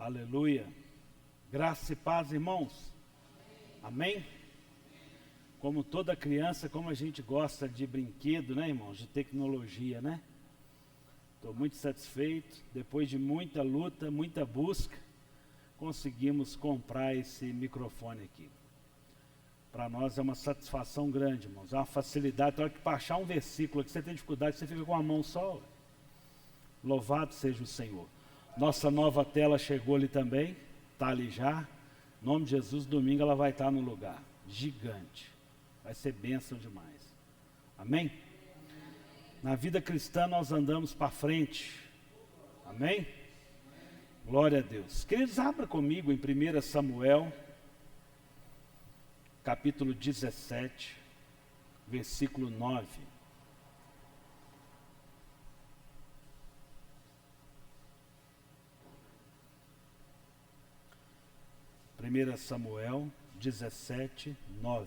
Aleluia. Graça e paz, irmãos. Amém? Como toda criança, como a gente gosta de brinquedo, né, irmãos? De tecnologia, né? Estou muito satisfeito. Depois de muita luta, muita busca, conseguimos comprar esse microfone aqui. Para nós é uma satisfação grande, irmãos. É uma facilidade. Na hora que baixar um versículo que você tem dificuldade, você fica com a mão só. Louvado seja o Senhor. Nossa nova tela chegou ali também. Está ali já. Em nome de Jesus, domingo ela vai estar no lugar. Gigante. Vai ser bênção demais. Amém? Na vida cristã nós andamos para frente. Amém? Glória a Deus. Queridos, abra comigo em 1 Samuel, capítulo 17, versículo 9. Primeira Samuel 17, 9.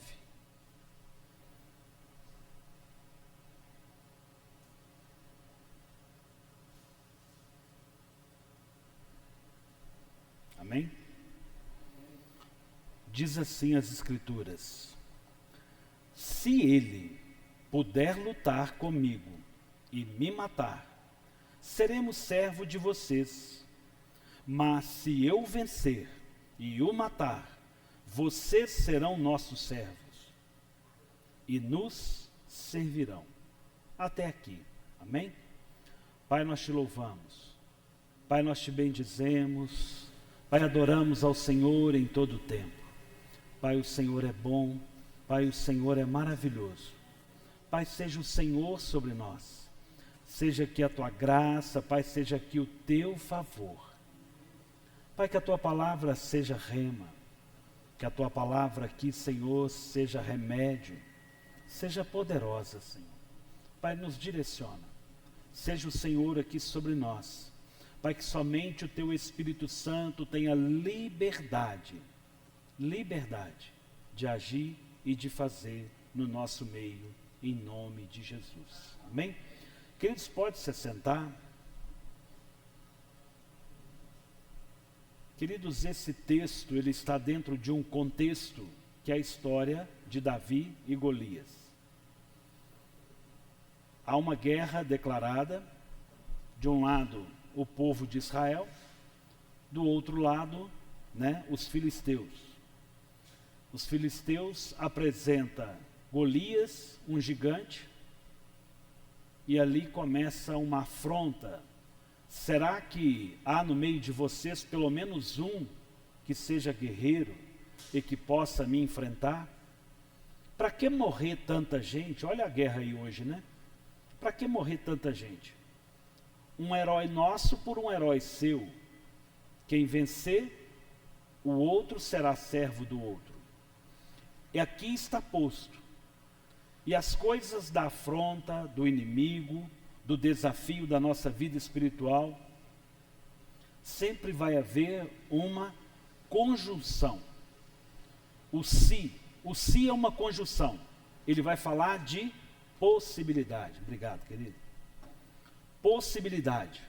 Amém? Diz assim as Escrituras: se ele puder lutar comigo e me matar, seremos servo de vocês. Mas se eu vencer e o matar, vocês serão nossos servos e nos servirão. Até aqui. Amém? Pai, nós te louvamos. Pai, nós te bendizemos. Pai, adoramos ao Senhor em todo o tempo. Pai, o Senhor é bom. Pai, o Senhor é maravilhoso. Pai, seja o Senhor sobre nós. Seja aqui a tua graça, Pai, seja aqui o teu favor. Pai, que a tua palavra seja rema. Que a tua palavra aqui, Senhor, seja remédio. Seja poderosa, Senhor. Pai, nos direciona. Seja o Senhor aqui sobre nós. Pai, que somente o teu Espírito Santo tenha liberdade de agir e de fazer no nosso meio, em nome de Jesus. Amém? Queridos, pode se sentar. Queridos, esse texto, ele está dentro de um contexto que é a história de Davi e Golias. Há uma guerra declarada, de um lado o povo de Israel, do outro lado, os filisteus. Os filisteus apresentam Golias, um gigante, e ali começa uma afronta. Será que há no meio de vocês pelo menos um que seja guerreiro e que possa me enfrentar? Para que morrer tanta gente? Olha a guerra aí hoje, né? Para que morrer tanta gente? Um herói nosso por um herói seu. Quem vencer, o outro será servo do outro. E aqui está posto. E as coisas da afronta, do inimigo, do desafio da nossa vida espiritual, sempre vai haver uma conjunção. O se é uma conjunção. Ele vai falar de possibilidade. Obrigado, querido. Possibilidade,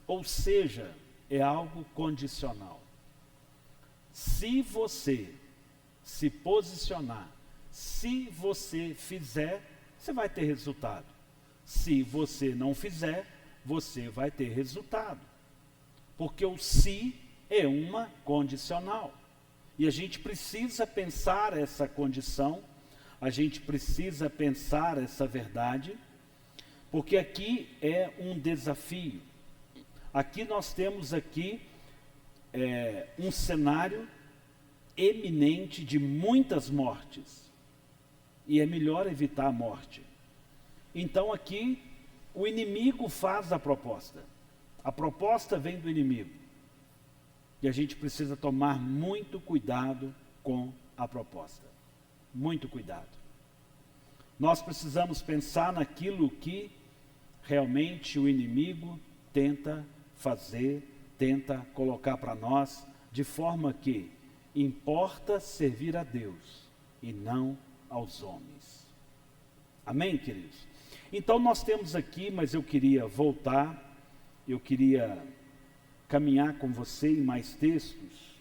ou seja, é algo condicional. Se você se posicionar, se você fizer, você vai ter resultado. Se você não fizer, você vai ter resultado. Porque o se é uma condicional. E a gente precisa pensar essa condição, a gente precisa pensar essa verdade, porque aqui é um desafio. Aqui nós temos um cenário eminente de muitas mortes. E é melhor evitar a morte. Então aqui o inimigo faz a proposta. A proposta vem do inimigo. E a gente precisa tomar muito cuidado com a proposta. Muito cuidado. Nós precisamos pensar naquilo que realmente o inimigo tenta fazer, tenta colocar para nós, de forma que importa servir a Deus e não aos homens. Amém, queridos? Então nós temos aqui, mas eu queria voltar, eu queria caminhar com você em mais textos.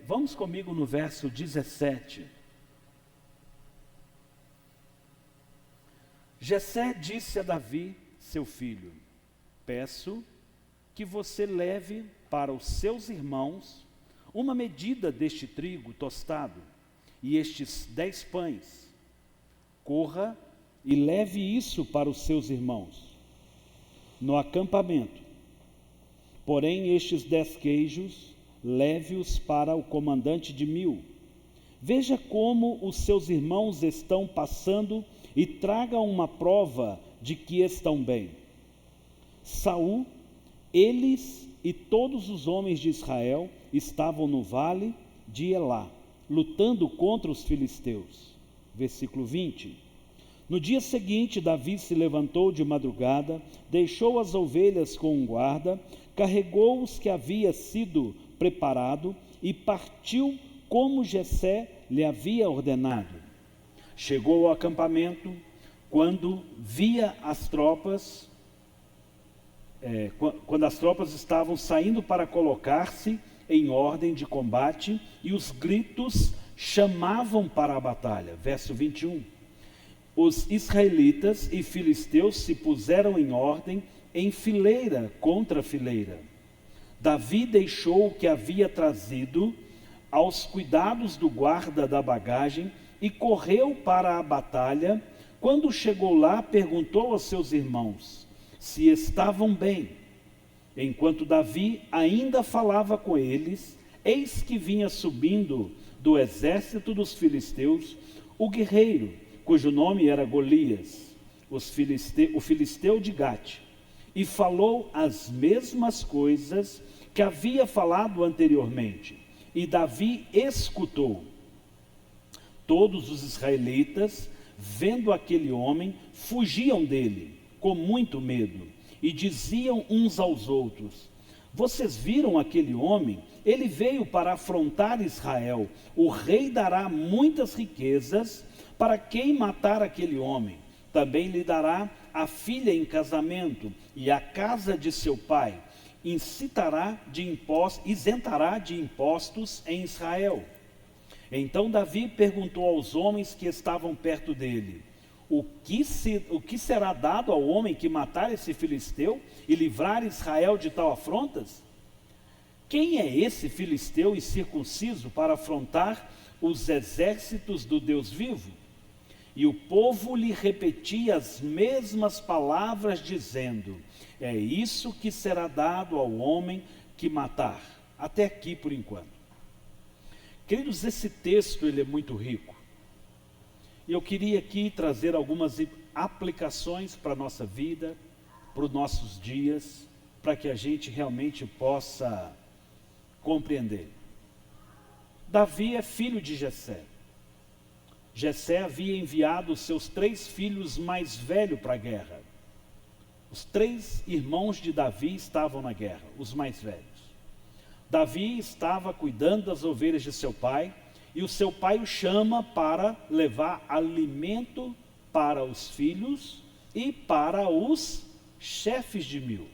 Vamos comigo no verso 17. Jessé disse a Davi, seu filho: peço que você leve para os seus irmãos uma medida deste trigo tostado e estes 10 pães. Corra e leve isso para os seus irmãos no acampamento. Porém, estes 10 queijos, leve-os para o comandante de 1000. Veja como os seus irmãos estão passando e traga uma prova de que estão bem. Saul, eles e todos os homens de Israel estavam no vale de Elá, lutando contra os filisteus. Versículo 20. No dia seguinte, Davi se levantou de madrugada, deixou as ovelhas com um guarda, carregou os que havia sido preparado e partiu como Jessé lhe havia ordenado. Chegou ao acampamento, quando via as tropas, quando as tropas estavam saindo para colocar-se em ordem de combate, e os gritos chamavam para a batalha. Verso 21. Os israelitas e filisteus se puseram em ordem, em fileira contra fileira. Davi deixou o que havia trazido aos cuidados do guarda da bagagem e correu para a batalha. Quando chegou lá, perguntou aos seus irmãos se estavam bem. Enquanto Davi ainda falava com eles, eis que vinha subindo do exército dos filisteus o guerreiro, cujo nome era Golias, o filisteu de Gate, e falou as mesmas coisas que havia falado anteriormente, e Davi escutou. Todos os israelitas, vendo aquele homem, fugiam dele com muito medo, e diziam uns aos outros: vocês viram aquele homem? Ele veio para afrontar Israel. O rei dará muitas riquezas para quem matar aquele homem. Também lhe dará a filha em casamento e a casa de seu pai. Isentará de impostos em Israel. Então Davi perguntou aos homens que estavam perto dele: o que será dado ao homem que matar esse filisteu e livrar Israel de tal afrontas? Quem é esse filisteu incircunciso para afrontar os exércitos do Deus vivo? E o povo lhe repetia as mesmas palavras, dizendo: é isso que será dado ao homem que matar. Até aqui por enquanto. Queridos, esse texto ele é muito rico. E eu queria aqui trazer algumas aplicações para a nossa vida, para os nossos dias, para que a gente realmente possa compreender. Davi é filho de Jessé. Jessé havia enviado os seus 3 filhos mais velhos para a guerra. Os 3 irmãos de Davi estavam na guerra, os mais velhos. Davi estava cuidando das ovelhas de seu pai, e o seu pai o chama para levar alimento para os filhos e para os chefes de 1000. O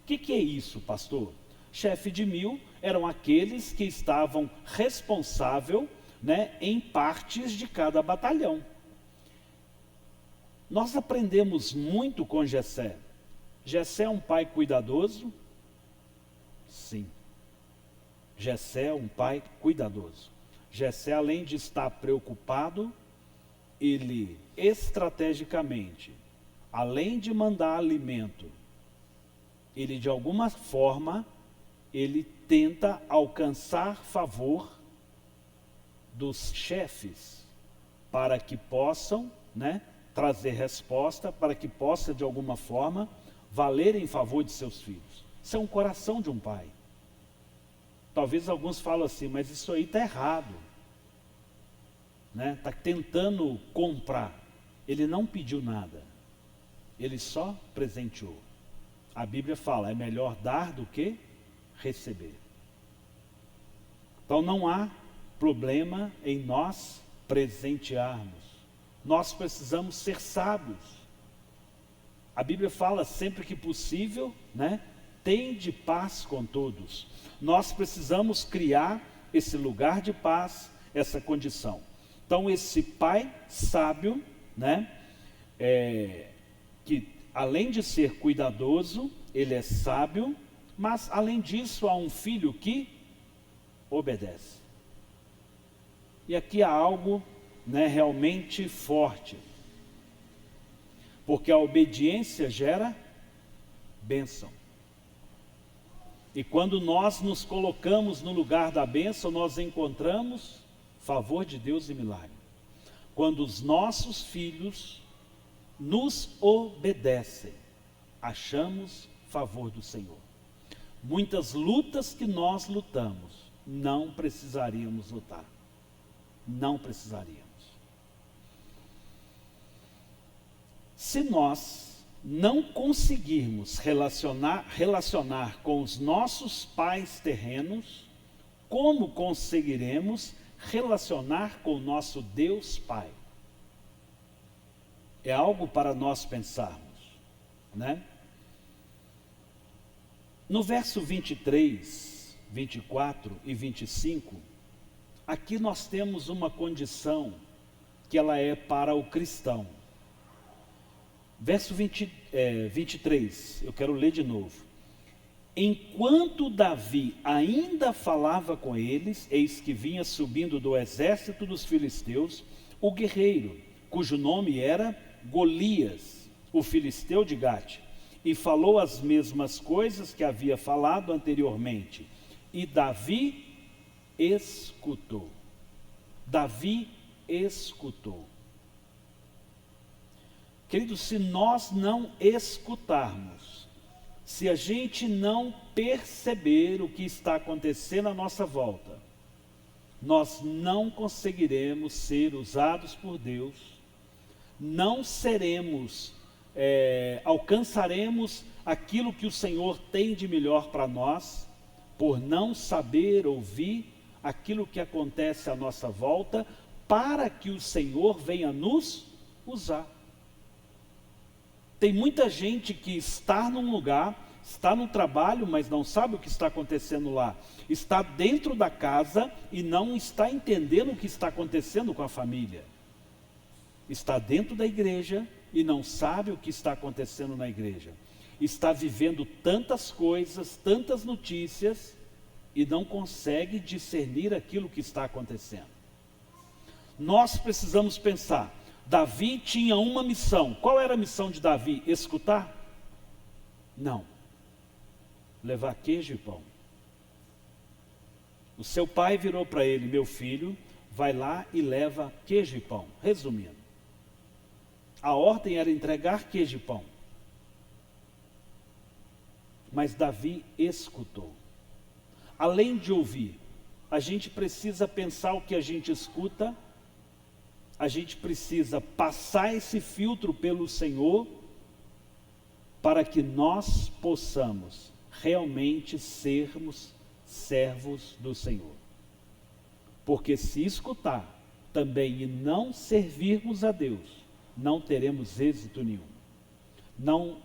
que é isso, pastor? Chefe de 1000 eram aqueles que estavam responsáveis, em partes de cada batalhão. Nós aprendemos muito com Jessé. Jessé é um pai cuidadoso? Sim. Jessé é um pai cuidadoso. Jessé, além de estar preocupado, ele estrategicamente, além de mandar alimento, ele de alguma forma, ele tenta alcançar favor dos chefes, para que possam, trazer resposta, para que possa de alguma forma valer em favor de seus filhos. Isso é um coração de um pai. Talvez alguns falem assim, mas isso aí está errado. Está tentando comprar. Ele não pediu nada. Ele só presenteou. A Bíblia fala, é melhor dar do que receber. Então não há problema em nós presentearmos. Nós precisamos ser sábios. A Bíblia fala sempre que possível, tende paz com todos. Nós precisamos criar esse lugar de paz, essa condição. Então esse pai sábio, né, que além de ser cuidadoso, ele é sábio, mas além disso há um filho que obedece. E aqui há algo, né, realmente forte, porque a obediência gera bênção. E quando nós nos colocamos no lugar da bênção, nós encontramos favor de Deus e milagre. Quando os nossos filhos nos obedecem, achamos favor do Senhor. Muitas lutas que nós lutamos, não precisaríamos lutar. Não precisaríamos. Se nós não conseguirmos relacionar com os nossos pais terrenos, como conseguiremos relacionar com o nosso Deus Pai? É algo para nós pensarmos, né? No verso 23, 24 e 25, aqui nós temos uma condição que ela é para o cristão. Verso 23, eu quero ler de novo. Enquanto Davi ainda falava com eles, eis que vinha subindo do exército dos filisteus o guerreiro, cujo nome era Golias, o filisteu de Gate, e falou as mesmas coisas que havia falado anteriormente. E Davi escutou. Davi escutou. Queridos, se nós não escutarmos, se a gente não perceber o que está acontecendo à nossa volta, nós não conseguiremos ser usados por Deus, não seremos, alcançaremos aquilo que o Senhor tem de melhor para nós, por não saber ouvir aquilo que acontece à nossa volta, para que o Senhor venha nos usar. Tem muita gente que está num lugar, está no trabalho, mas não sabe o que está acontecendo lá. Está dentro da casa e não está entendendo o que está acontecendo com a família. Está dentro da igreja e não sabe o que está acontecendo na igreja. Está vivendo tantas coisas, tantas notícias e não consegue discernir aquilo que está acontecendo. Nós precisamos pensar. Davi tinha uma missão. Qual era a missão de Davi? Escutar? Não. Levar queijo e pão. O seu pai virou para ele: meu filho, vai lá e leva queijo e pão. Resumindo, a ordem era entregar queijo e pão. Mas Davi escutou. Além de ouvir, a gente precisa pensar o que a gente escuta. A gente precisa passar esse filtro pelo Senhor para que nós possamos realmente sermos servos do Senhor. Porque se escutar também e não servirmos a Deus, não teremos êxito nenhum. Não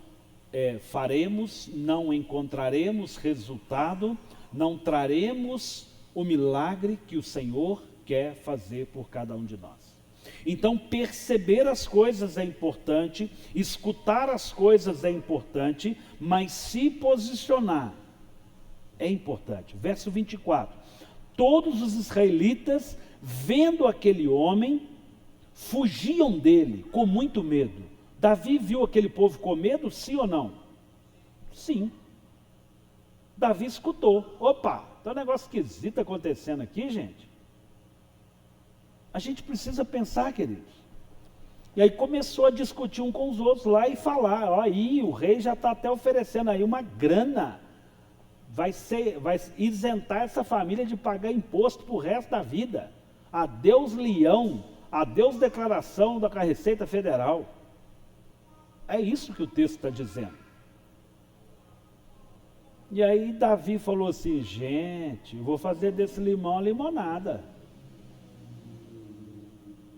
faremos, não encontraremos resultado, não traremos o milagre que o Senhor quer fazer por cada um de nós. Então perceber as coisas é importante, escutar as coisas é importante, mas se posicionar é importante. Verso 24, todos os israelitas, vendo aquele homem, fugiam dele com muito medo. Davi viu aquele povo com medo, sim ou não? Sim. Davi escutou. Opa, tem um negócio esquisito acontecendo aqui, gente. A gente precisa pensar, queridos. E aí começou a discutir um com os outros lá e falar: ó, aí o rei já está até oferecendo aí uma grana. Vai isentar essa família de pagar imposto para o resto da vida. Adeus leão, adeus declaração da Receita Federal. É isso que o texto está dizendo. E aí Davi falou assim: gente, eu vou fazer desse limão a limonada.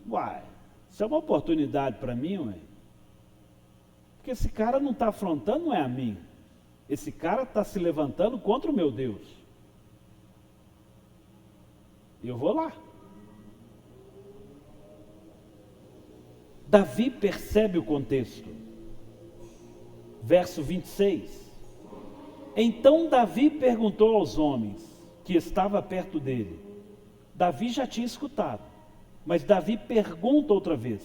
Uai, isso é uma oportunidade para mim, ué. Porque esse cara não está afrontando, não é a mim. Esse cara está se levantando contra o meu Deus. Eu vou lá. Davi percebe o contexto. Verso 26. Então Davi perguntou aos homens que estavam perto dele. Davi já tinha escutado, mas Davi pergunta outra vez: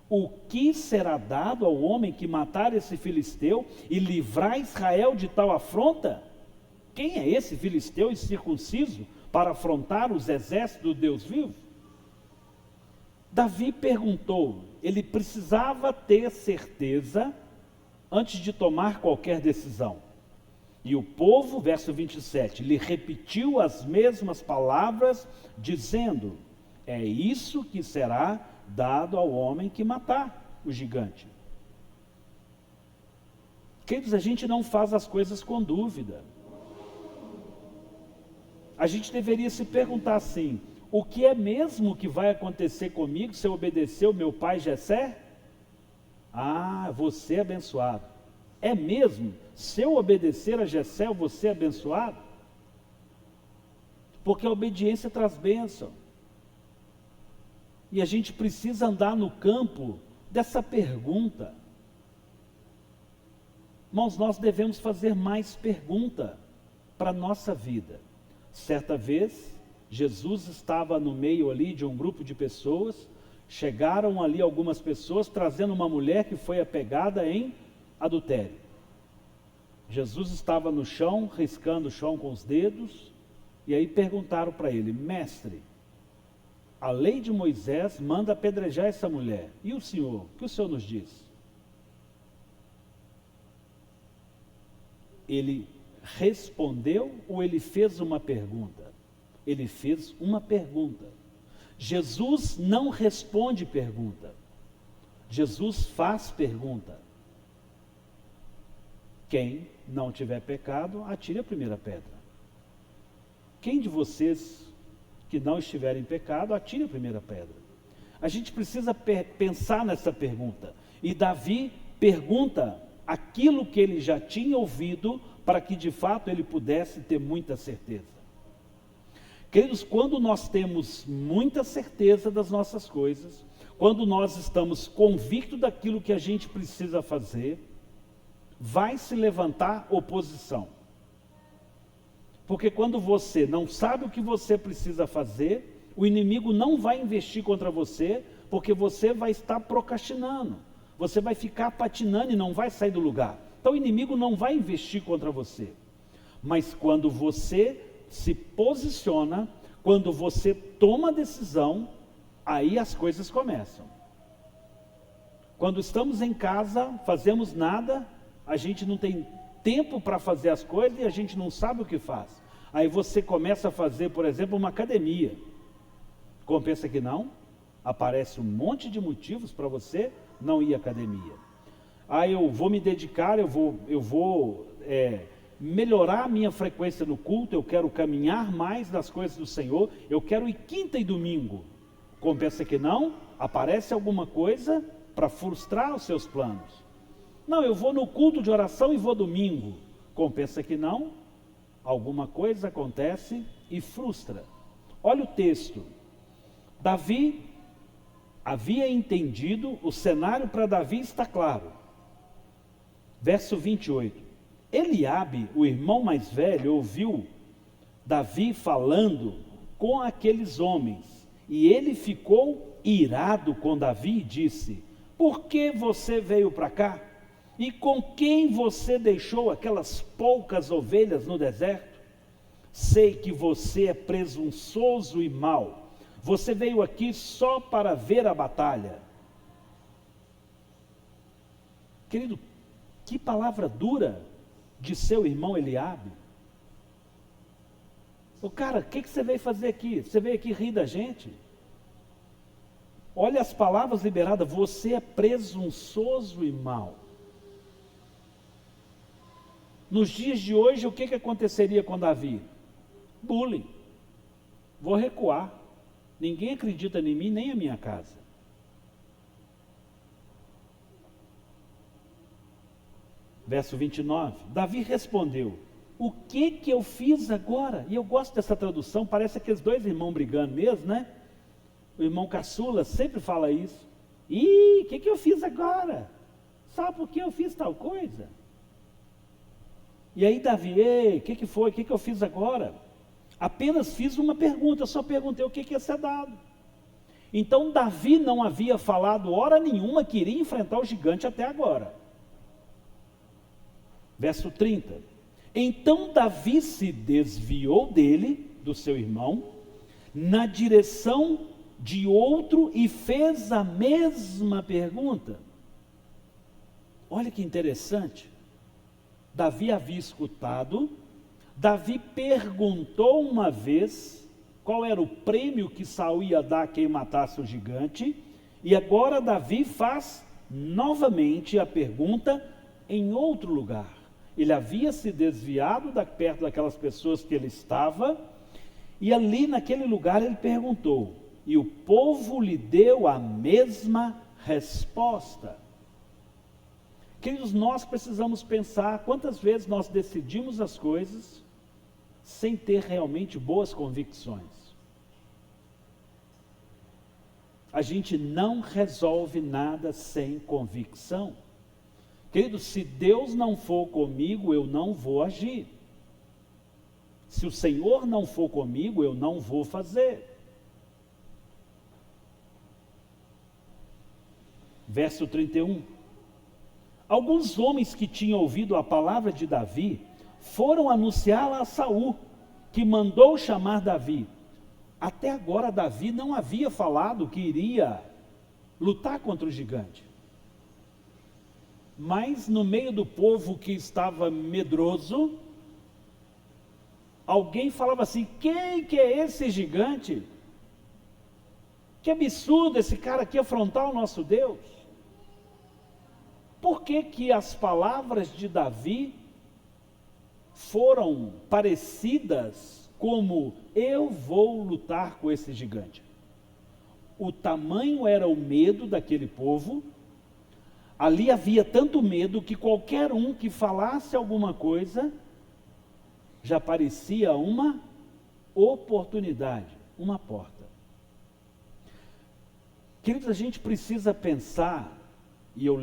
o que será dado ao homem que matar esse filisteu e livrar Israel de tal afronta? Quem é esse filisteu incircunciso para afrontar os exércitos do Deus vivo? Davi perguntou, ele precisava ter certeza antes de tomar qualquer decisão. E o povo, verso 27, lhe repetiu as mesmas palavras, dizendo: é isso que será dado ao homem que matar o gigante. Queridos, a gente não faz as coisas com dúvida. A gente deveria se perguntar assim: o que é mesmo que vai acontecer comigo se eu obedecer o meu pai Jessé? Ah, você é abençoado. É mesmo? Se eu obedecer a Jessé, eu vou ser abençoado? Porque a obediência traz bênção. E a gente precisa andar no campo dessa pergunta. Irmãos, nós devemos fazer mais pergunta para a nossa vida. Certa vez, Jesus estava no meio ali de um grupo de pessoas, chegaram ali algumas pessoas trazendo uma mulher que foi apegada em adultério. Jesus estava no chão, riscando o chão com os dedos, e aí perguntaram para ele: mestre, a lei de Moisés manda apedrejar essa mulher, e o senhor? O que o senhor nos diz? Ele respondeu ou ele fez uma pergunta? Ele fez uma pergunta. Jesus não responde pergunta. Jesus faz pergunta. Quem não tiver pecado, atire a primeira pedra. Quem de vocês que não estiver em pecado, atire a primeira pedra. A gente precisa pensar nessa pergunta. E Davi pergunta aquilo que ele já tinha ouvido, para que de fato ele pudesse ter muita certeza. Queridos, quando nós temos muita certeza das nossas coisas, quando nós estamos convictos daquilo que a gente precisa fazer, vai se levantar oposição. Porque quando você não sabe o que você precisa fazer, o inimigo não vai investir contra você, porque você vai estar procrastinando, você vai ficar patinando e não vai sair do lugar. Então o inimigo não vai investir contra você. Mas quando você se posiciona, quando você toma a decisão, aí as coisas começam. Quando estamos em casa, fazemos nada, a gente não tem tempo para fazer as coisas e a gente não sabe o que faz. Aí você começa a fazer, por exemplo, uma academia. Compensa que não? Aparece um monte de motivos para você não ir à academia. Aí eu vou me dedicar, eu vou melhorar a minha frequência no culto, eu quero caminhar mais nas coisas do Senhor, eu quero ir quinta e domingo. Compensa que não? Aparece alguma coisa para frustrar os seus planos. Não, eu vou no culto de oração e vou domingo. Compensa que não? Alguma coisa acontece e frustra. Olha o texto. Davi havia entendido, o cenário para Davi está claro. Verso 28. Eliabe, o irmão mais velho, ouviu Davi falando com aqueles homens, e ele ficou irado com Davi e disse: por que você veio para cá? E com quem você deixou aquelas poucas ovelhas no deserto? Sei que você é presunçoso e mau. Você veio aqui só para ver a batalha. Querido, que palavra dura de seu irmão Eliabe. O cara, o que você veio fazer aqui? Você veio aqui rir da gente? Olha as palavras liberadas: você é presunçoso e mau. Nos dias de hoje, o que aconteceria com Davi? Bullying. Vou recuar. Ninguém acredita em mim, nem a minha casa. verso 29. Davi respondeu: o que eu fiz agora? E eu gosto dessa tradução, parece aqueles dois irmãos brigando mesmo, né? O irmão caçula sempre fala isso. Ih, o que eu fiz agora? Sabe por que eu fiz tal coisa? E aí Davi, ei, o que foi? O que eu fiz agora? Apenas fiz uma pergunta, só perguntei o que ia ser dado. Então Davi não havia falado hora nenhuma que iria enfrentar o gigante até agora. Verso 30. Então Davi se desviou dele, do seu irmão, na direção de outro e fez a mesma pergunta. Olha que interessante. Davi havia escutado, Davi perguntou uma vez qual era o prêmio que Saul ia dar a quem matasse o gigante, e agora Davi faz novamente a pergunta em outro lugar. Ele havia se desviado perto daquelas pessoas que ele estava, e ali naquele lugar ele perguntou, e o povo lhe deu a mesma resposta. Queridos, nós precisamos pensar quantas vezes nós decidimos as coisas sem ter realmente boas convicções. A gente não resolve nada sem convicção. Queridos, se Deus não for comigo, eu não vou agir. Se o Senhor não for comigo, eu não vou fazer. Verso 31. Alguns homens que tinham ouvido a palavra de Davi foram anunciá-la a Saul, que mandou chamar Davi. Até agora Davi não havia falado que iria lutar contra o gigante. Mas no meio do povo que estava medroso, alguém falava assim: quem que é esse gigante? Que absurdo esse cara aqui afrontar o nosso Deus. Por que que as palavras de Davi foram parecidas como eu vou lutar com esse gigante? O tamanho era o medo daquele povo. Ali havia tanto medo que qualquer um que falasse alguma coisa já parecia uma oportunidade, uma porta. Queridos, a gente precisa pensar, e eu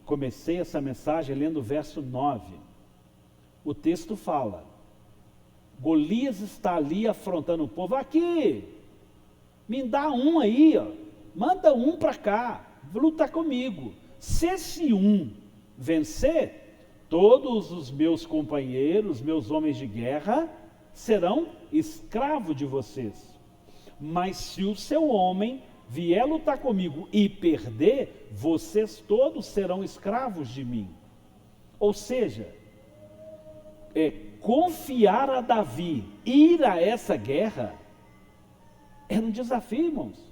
comecei essa mensagem lendo o verso 9. O texto fala, Golias está ali afrontando o povo, aqui, me dá um aí, ó, manda um para cá, luta comigo. Se esse um vencer, todos os meus companheiros, meus homens de guerra, serão escravos de vocês. Mas se o seu homem vier lutar comigo e perder, vocês todos serão escravos de mim. Ou seja, confiar a Davi, ir a essa guerra, era um desafio, irmãos.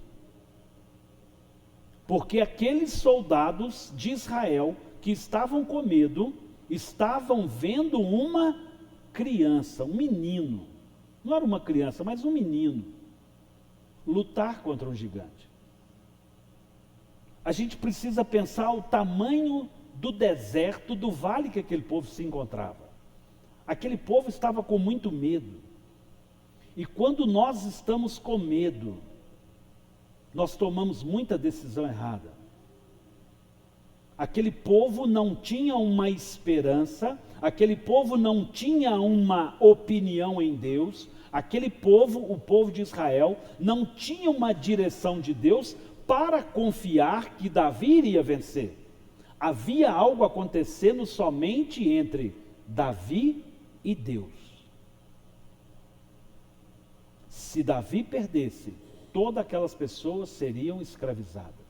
Porque aqueles soldados de Israel que estavam com medo, estavam vendo uma criança, um menino, não era uma criança, mas um menino, lutar contra um gigante. A gente precisa pensar o tamanho do deserto, do vale que aquele povo se encontrava. Aquele povo estava com muito medo. E quando nós estamos com medo, nós tomamos muita decisão errada. Aquele povo não tinha uma esperança, aquele povo não tinha uma opinião em Deus, aquele povo, o povo de Israel, não tinha uma direção de Deus para confiar que Davi iria vencer. Havia algo acontecendo somente entre Davi e Deus. Se Davi perdesse, todas aquelas pessoas seriam escravizadas.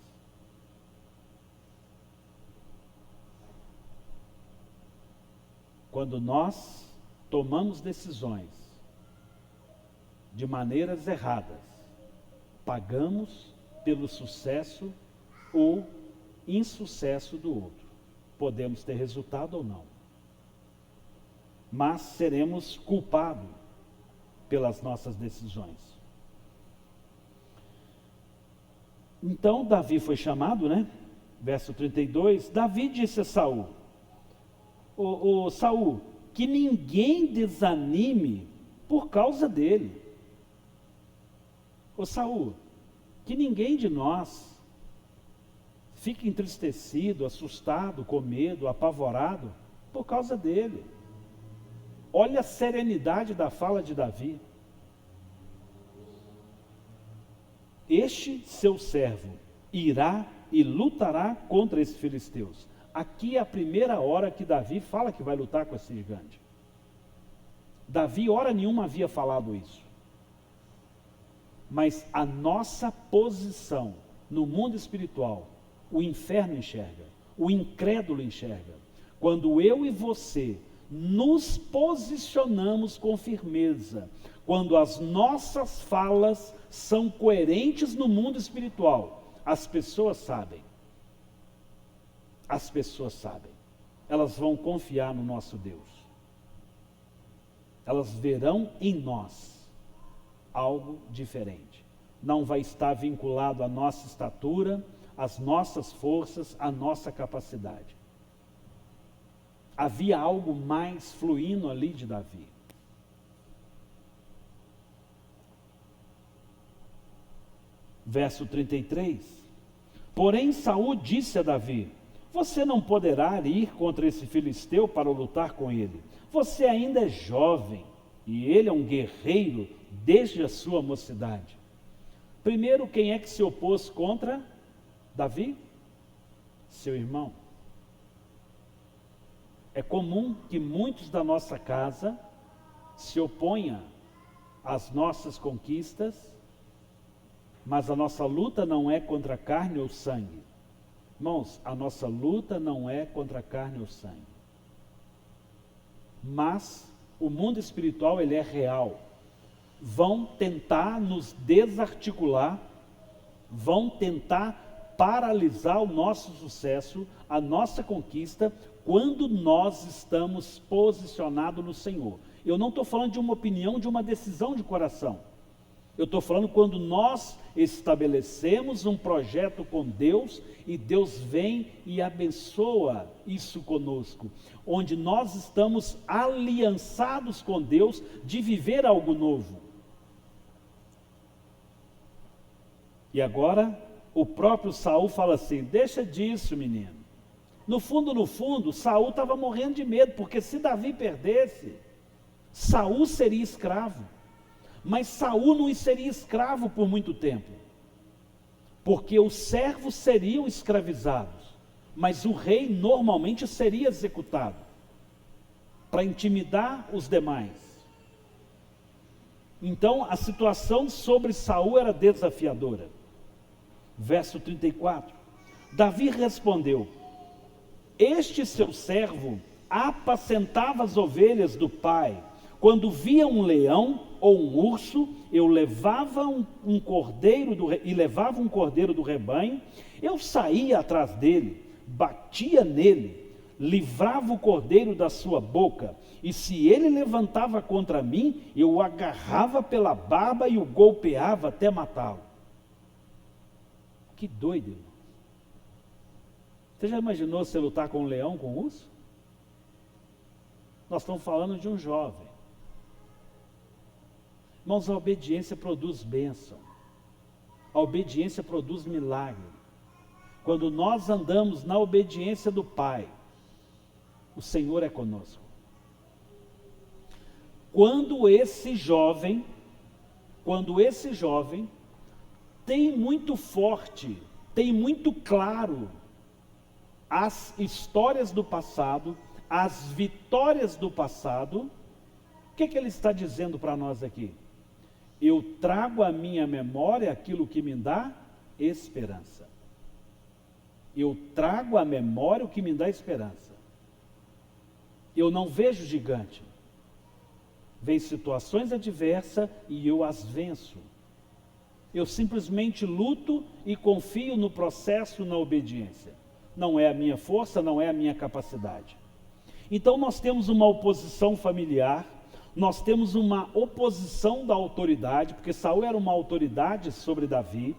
Quando nós tomamos decisões de maneiras erradas, pagamos pelo sucesso ou insucesso do outro. Podemos ter resultado ou não, mas seremos culpados pelas nossas decisões. Então Davi foi chamado, né? Verso 32, Davi disse a Saul: ô Saul, que ninguém desanime por causa dele. Ô Saul, que ninguém de nós fique entristecido, assustado, com medo, apavorado por causa dele. Olha a serenidade da fala de Davi. Este seu servo irá e lutará contra esses filisteus. Aqui é a primeira hora que Davi fala que vai lutar com esse gigante. Davi, hora nenhuma, havia falado isso. Mas a nossa posição no mundo espiritual, o inferno enxerga, o incrédulo enxerga. Quando eu e você nos posicionamos com firmeza, quando as nossas falas são coerentes no mundo espiritual, as pessoas sabem. As pessoas sabem. Elas vão confiar no nosso Deus. Elas verão em nós algo diferente. Não vai estar vinculado à nossa estatura, às nossas forças, à nossa capacidade. Havia algo mais fluindo ali de Davi. Verso 33. Porém Saul disse a Davi: você não poderá ir contra esse filisteu para lutar com ele. Você ainda é jovem e ele é um guerreiro desde a sua mocidade. Primeiro, quem é que se opôs contra Davi? Seu irmão. É comum que muitos da nossa casa se oponham às nossas conquistas, mas a nossa luta não é contra carne ou sangue. Irmãos, a nossa luta não é contra carne ou sangue. Mas o mundo espiritual, ele é real. Vão tentar nos desarticular, vão tentar paralisar o nosso sucesso, a nossa conquista, quando nós estamos posicionados no Senhor. Eu não estou falando de uma opinião, de uma decisão de coração. Eu estou falando quando nós estabelecemos um projeto com Deus e Deus vem e abençoa isso conosco, onde nós estamos aliançados com Deus de viver algo novo. E agora o próprio Saul fala assim: deixa disso, menino. No fundo, Saul estava morrendo de medo, porque se Davi perdesse, Saul seria escravo. Mas Saul não seria escravo por muito tempo, porque os servos seriam escravizados, mas o rei normalmente seria executado, para intimidar os demais. Então a situação sobre Saul era desafiadora. Verso 34, Davi respondeu: este seu servo apacentava as ovelhas do pai. Quando via um leão ou um urso, eu levava um cordeiro do rebanho, eu saía atrás dele, batia nele, livrava o cordeiro da sua boca, e se ele levantava contra mim, eu o agarrava pela barba e o golpeava até matá-lo. Que doido, irmão. Você já imaginou você lutar com um leão, com um urso? Nós estamos falando de um jovem. Irmãos, a obediência produz bênção. A obediência produz milagre. Quando nós andamos na obediência do Pai, o Senhor é conosco. Quando esse jovem tem muito forte, tem muito claro as histórias do passado, as vitórias do passado, o que ele está dizendo para nós aqui? Eu trago à minha memória aquilo que me dá esperança. Eu trago à memória o que me dá esperança. Eu não vejo gigante. Vejo situações adversas e eu as venço. Eu simplesmente luto e confio no processo, na obediência. Não é a minha força, não é a minha capacidade. Então nós temos uma oposição familiar, nós temos uma oposição da autoridade, porque Saul era uma autoridade sobre Davi.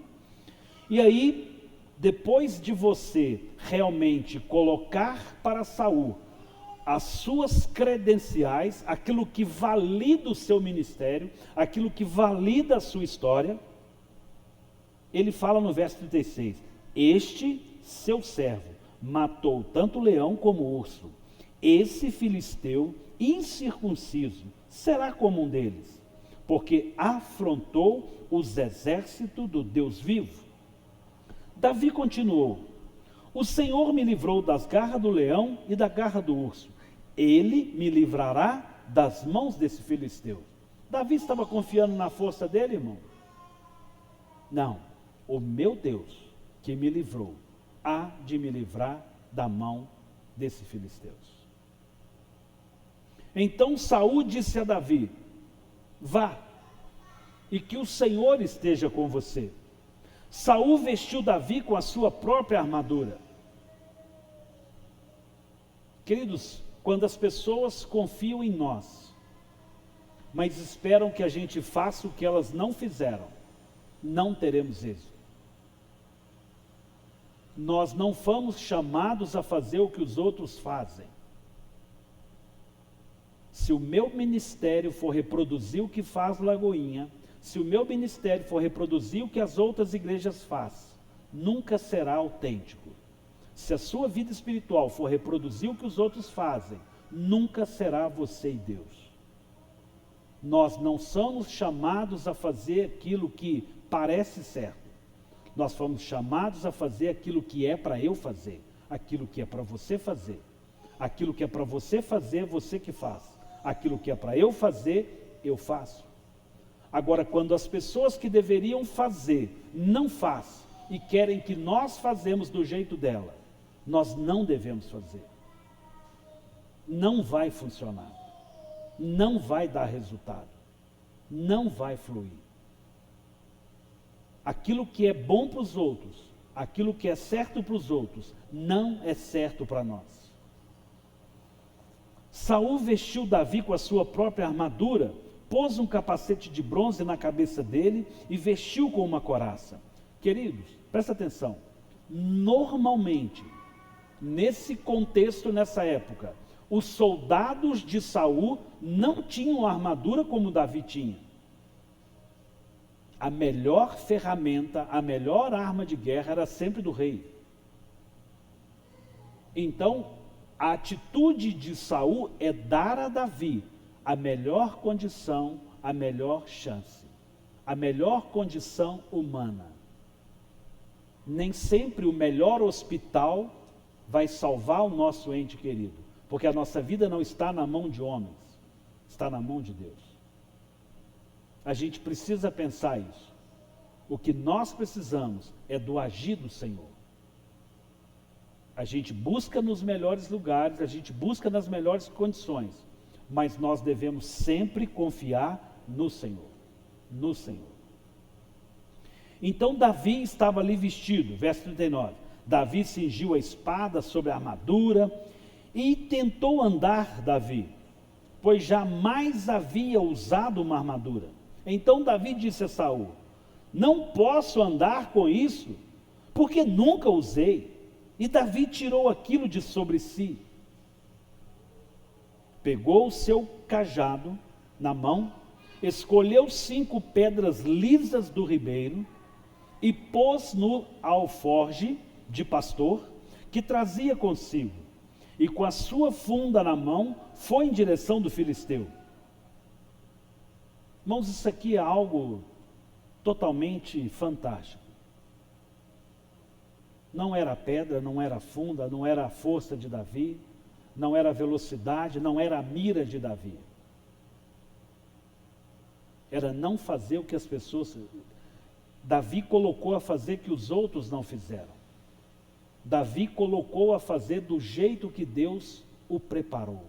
E aí, depois de você realmente colocar para Saul as suas credenciais, aquilo que valida o seu ministério, aquilo que valida a sua história. Ele fala no verso 36, este seu servo matou tanto o leão como o urso. Esse filisteu incircunciso será como um deles, porque afrontou os exércitos do Deus vivo. Davi continuou, o Senhor me livrou das garras do leão e da garra do urso. Ele me livrará das mãos desse filisteu. Davi estava confiando na força dele, irmão? Não, o meu Deus que me livrou, há de me livrar da mão desses filisteus. Então Saul disse a Davi, vá, e que o Senhor esteja com você. Saul vestiu Davi com a sua própria armadura. Queridos, quando as pessoas confiam em nós, mas esperam que a gente faça o que elas não fizeram, não teremos êxito. Nós não fomos chamados a fazer o que os outros fazem. Se o meu ministério for reproduzir o que faz Lagoinha, se o meu ministério for reproduzir o que as outras igrejas fazem, nunca será autêntico. Se a sua vida espiritual for reproduzir o que os outros fazem, nunca será você e Deus. Nós não somos chamados a fazer aquilo que parece certo. Nós fomos chamados a fazer aquilo que é para eu fazer, aquilo que é para você fazer. Aquilo que é para você fazer, você que faz. Aquilo que é para eu fazer, eu faço. Agora, quando as pessoas que deveriam fazer, não fazem, e querem que nós fazemos do jeito dela, nós não devemos fazer. Não vai funcionar. Não vai dar resultado. Não vai fluir. Aquilo que é bom para os outros, aquilo que é certo para os outros, não é certo para nós. Saul vestiu Davi com a sua própria armadura, pôs um capacete de bronze na cabeça dele e vestiu com uma couraça. Queridos, presta atenção. Normalmente, nesse contexto, nessa época, os soldados de Saul não tinham armadura como Davi tinha. A melhor ferramenta, a melhor arma de guerra era sempre do rei. Então, a atitude de Saul é dar a Davi a melhor condição, a melhor chance, a melhor condição humana. Nem sempre o melhor hospital vai salvar o nosso ente querido, porque a nossa vida não está na mão de homens, está na mão de Deus. A gente precisa pensar isso. O que nós precisamos é do agir do Senhor. A gente busca nos melhores lugares, a gente busca nas melhores condições, mas nós devemos sempre confiar no Senhor, no Senhor. Então Davi estava ali vestido, verso 39, Davi cingiu a espada sobre a armadura e tentou andar Davi, pois jamais havia usado uma armadura. Então Davi disse a Saul, não posso andar com isso, porque nunca usei. E Davi tirou aquilo de sobre si. Pegou o seu cajado na mão, escolheu 5 pedras lisas do ribeiro e pôs no alforge de pastor que trazia consigo. E com a sua funda na mão, foi em direção do filisteu. Irmãos, isso aqui é algo totalmente fantástico. Não era a pedra, não era a funda, não era a força de Davi, não era a velocidade, não era a mira de Davi. Era não fazer o que as pessoas... Davi colocou a fazer que os outros não fizeram. Davi colocou a fazer do jeito que Deus o preparou.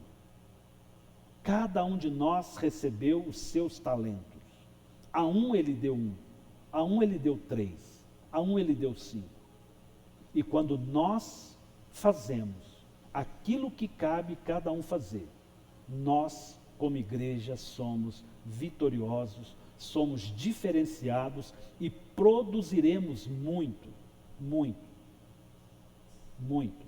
Cada um de nós recebeu os seus talentos. A um ele deu 1, a um ele deu 3, a um ele deu 5. E quando nós fazemos aquilo que cabe cada um fazer, nós, como igreja, somos vitoriosos, somos diferenciados e produziremos muito, muito, muito.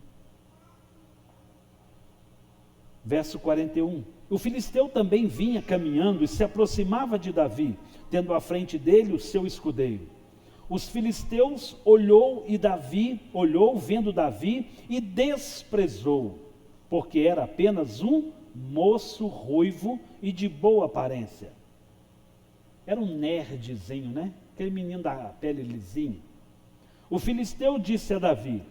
Verso 41. O filisteu também vinha caminhando e se aproximava de Davi, tendo à frente dele o seu escudeiro. Os filisteus olhou, vendo Davi, e desprezou, porque era apenas um moço ruivo e de boa aparência. Era um nerdzinho, né? Aquele menino da pele lisinha. O filisteu disse a Davi: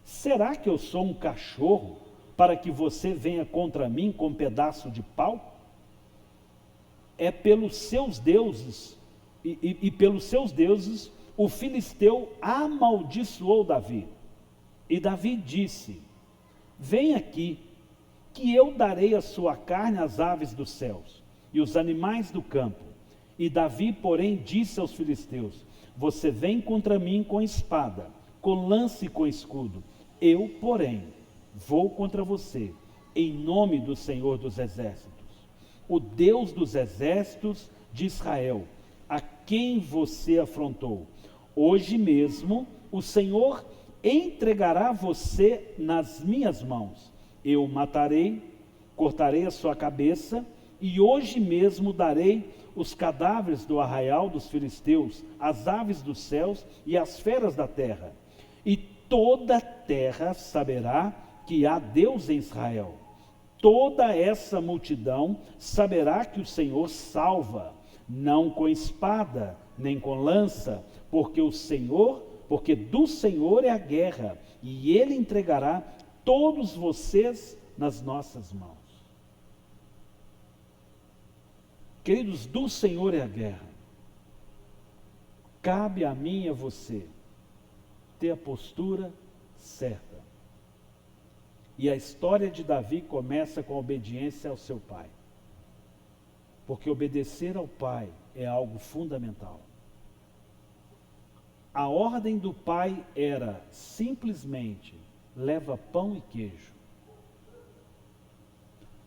será que eu sou um cachorro para que você venha contra mim com um pedaço de pau? É pelos seus deuses, e pelos seus deuses, o filisteu amaldiçoou Davi. E Davi disse: vem aqui, que eu darei a sua carne às aves dos céus e os animais do campo. E Davi, porém, disse aos filisteus: você vem contra mim com espada, com lance e com escudo. Eu, porém, vou contra você, em nome do Senhor dos Exércitos, o Deus dos Exércitos de Israel, a quem você afrontou. Hoje mesmo o Senhor entregará você nas minhas mãos. Eu o matarei, cortarei a sua cabeça, e hoje mesmo darei os cadáveres do arraial dos filisteus, as aves dos céus e as feras da terra. E toda a terra saberá que há Deus em Israel. Toda essa multidão saberá que o Senhor salva, não com espada, nem com lança, porque do Senhor é a guerra, e Ele entregará todos vocês nas nossas mãos. Queridos, do Senhor é a guerra. Cabe a mim e a você ter a postura certa. E a história de Davi começa com a obediência ao seu pai. Porque obedecer ao pai é algo fundamental. A ordem do pai era simplesmente: leva pão e queijo.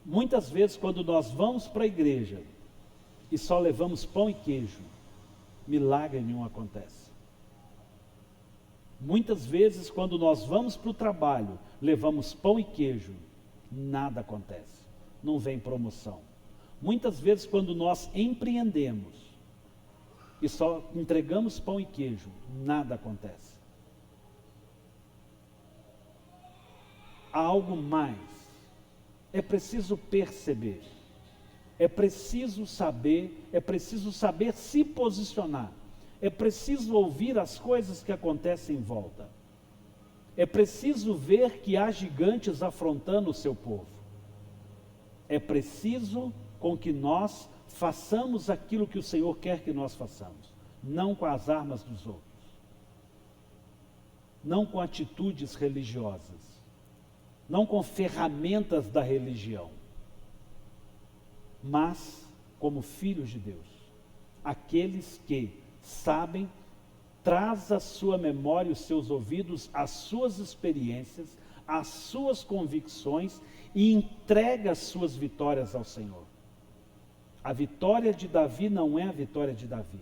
Muitas vezes, quando nós vamos para a igreja e só levamos pão e queijo, milagre nenhum acontece. Muitas vezes, quando nós vamos para o trabalho, levamos pão e queijo, nada acontece, não vem promoção. Muitas vezes, quando nós empreendemos e só entregamos pão e queijo, nada acontece. Há algo mais. É preciso perceber. É preciso saber se posicionar. É preciso ouvir as coisas que acontecem em volta. É preciso ver que há gigantes afrontando o seu povo. É preciso com que nós façamos aquilo que o Senhor quer que nós façamos, não com as armas dos outros, não com atitudes religiosas, não com ferramentas da religião, mas como filhos de Deus, aqueles que sabem, traz à sua memória, os seus ouvidos, as suas experiências, as suas convicções e entrega as suas vitórias ao Senhor. A vitória de Davi não é a vitória de Davi.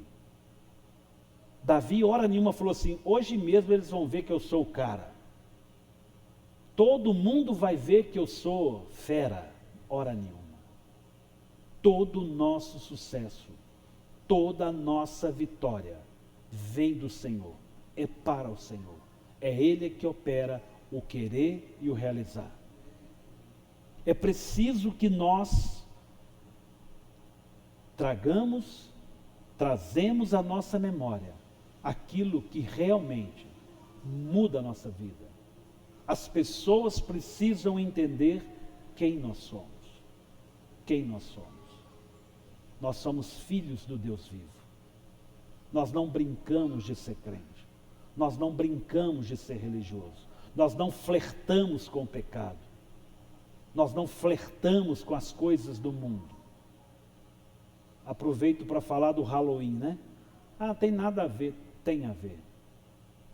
Davi, hora nenhuma, falou assim: hoje mesmo eles vão ver que eu sou o cara. Todo mundo vai ver que eu sou fera. Hora nenhuma. Todo o nosso sucesso, toda a nossa vitória vem do Senhor, é para o Senhor. É Ele que opera o querer e o realizar. É preciso que nós trazemos à nossa memória aquilo que realmente muda a nossa vida. As pessoas precisam entender quem nós somos. Quem nós somos. Nós somos filhos do Deus vivo. Nós não brincamos de ser crente. Nós não brincamos de ser religioso. Nós não flertamos com o pecado. Nós não flertamos com as coisas do mundo. Aproveito para falar do Halloween, né? Tem nada a ver. Tem a ver.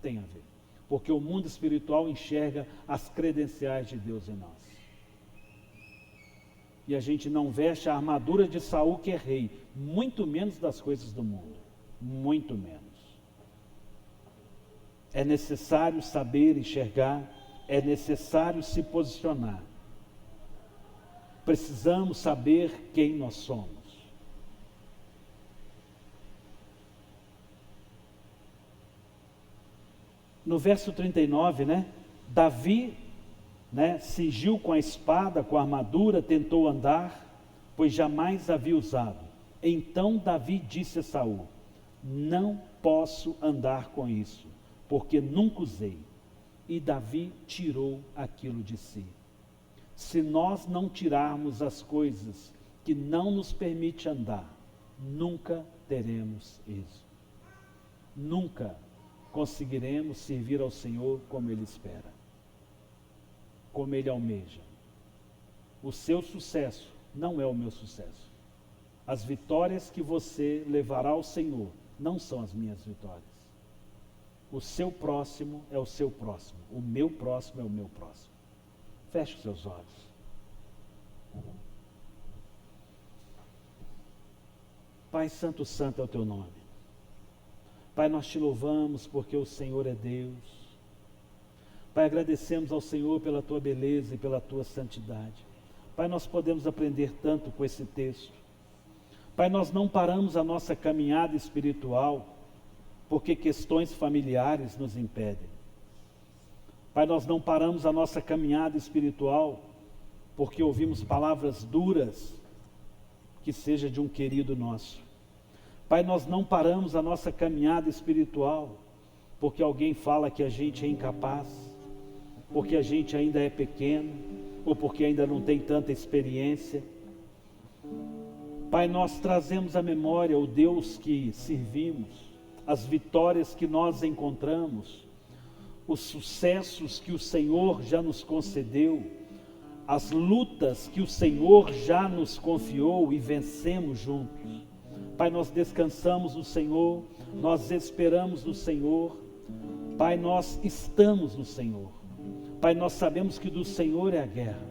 Tem a ver. Porque o mundo espiritual enxerga as credenciais de Deus em nós. E a gente não veste a armadura de Saul, que é rei, muito menos das coisas do mundo. Muito menos. É necessário saber enxergar, é necessário se posicionar. precisamos saber quem nós somos. No verso 39, Davi, cingiu com a espada, com a armadura, tentou andar, pois jamais havia usado. Então Davi disse a Saul: não posso andar com isso, porque nunca usei. E Davi tirou aquilo de si. Se nós não tirarmos as coisas que não nos permitem andar, nunca teremos êxito. Nunca conseguiremos servir ao Senhor como Ele espera, como Ele almeja. O seu sucesso não é o meu sucesso. As vitórias que você levará ao Senhor não são as minhas vitórias. O seu próximo é o seu próximo. O meu próximo é o meu próximo. Feche os seus olhos. Pai Santo, santo é o teu nome. Pai, nós te louvamos porque o Senhor é Deus. Pai, agradecemos ao Senhor pela tua beleza e pela tua santidade. Pai, nós podemos aprender tanto com esse texto. Pai, nós não paramos a nossa caminhada espiritual porque questões familiares nos impedem. Pai, nós não paramos a nossa caminhada espiritual porque ouvimos palavras duras, que seja de um querido nosso. Pai, nós não paramos a nossa caminhada espiritual porque alguém fala que a gente é incapaz, porque a gente ainda é pequeno, ou porque ainda não tem tanta experiência. Pai, nós trazemos à memória o Deus que servimos, as vitórias que nós encontramos, os sucessos que o Senhor já nos concedeu, as lutas que o Senhor já nos confiou e vencemos juntos. Pai, nós descansamos no Senhor, nós esperamos no Senhor. Pai, nós estamos no Senhor. Pai, nós sabemos que do Senhor é a guerra.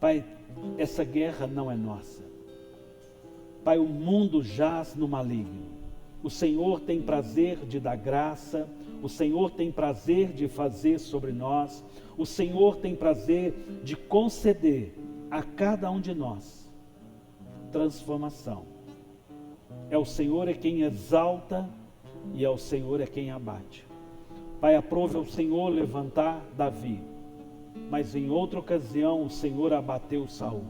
Pai, essa guerra não é nossa. Pai, o mundo jaz no maligno. O Senhor tem prazer de dar graça, o Senhor tem prazer de fazer sobre nós, o Senhor tem prazer de conceder a cada um de nós transformação. É o Senhor é quem exalta e é o Senhor é quem abate. Pai, aprove ao Senhor levantar Davi, mas em outra ocasião o Senhor abateu Saul.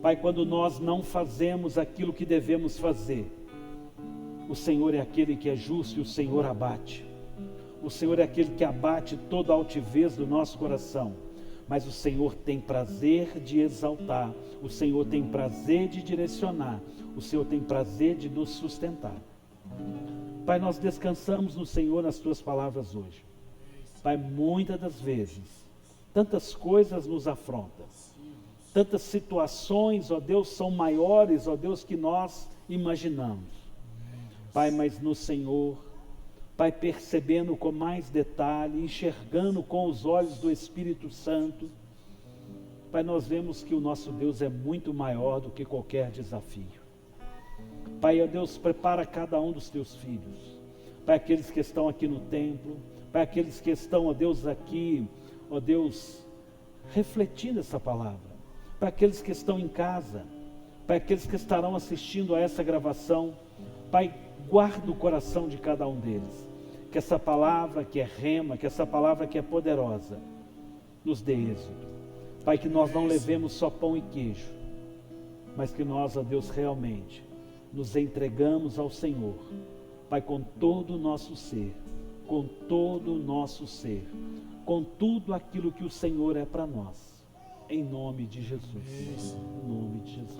Pai, quando nós não fazemos aquilo que devemos fazer, o Senhor é aquele que é justo e o Senhor abate. O Senhor é aquele que abate toda a altivez do nosso coração. Mas o Senhor tem prazer de exaltar, o Senhor tem prazer de direcionar, o Senhor tem prazer de nos sustentar. Pai, nós descansamos no Senhor nas tuas palavras hoje. Pai, muitas das vezes, tantas coisas nos afrontam, tantas situações, ó Deus, são maiores, ó Deus, que nós imaginamos. Pai, mas no Senhor, Pai, percebendo com mais detalhe, enxergando com os olhos do Espírito Santo, Pai, nós vemos que o nosso Deus é muito maior do que qualquer desafio. Pai, ó Deus, prepara cada um dos teus filhos. Pai, aqueles que estão aqui no templo, Pai, aqueles que estão, ó Deus, aqui, ó Deus, refletindo essa palavra. Pai, aqueles que estão em casa, Pai, aqueles que estarão assistindo a essa gravação, Pai, guarda o coração de cada um deles. Que essa palavra que é rema, que essa palavra que é poderosa, nos dê êxito. Pai, que nós não levemos só pão e queijo, mas que nós, ó Deus, realmente nos entregamos ao Senhor, Pai, com todo o nosso ser, com todo o nosso ser, com tudo aquilo que o Senhor é para nós, em nome de Jesus, em nome de Jesus.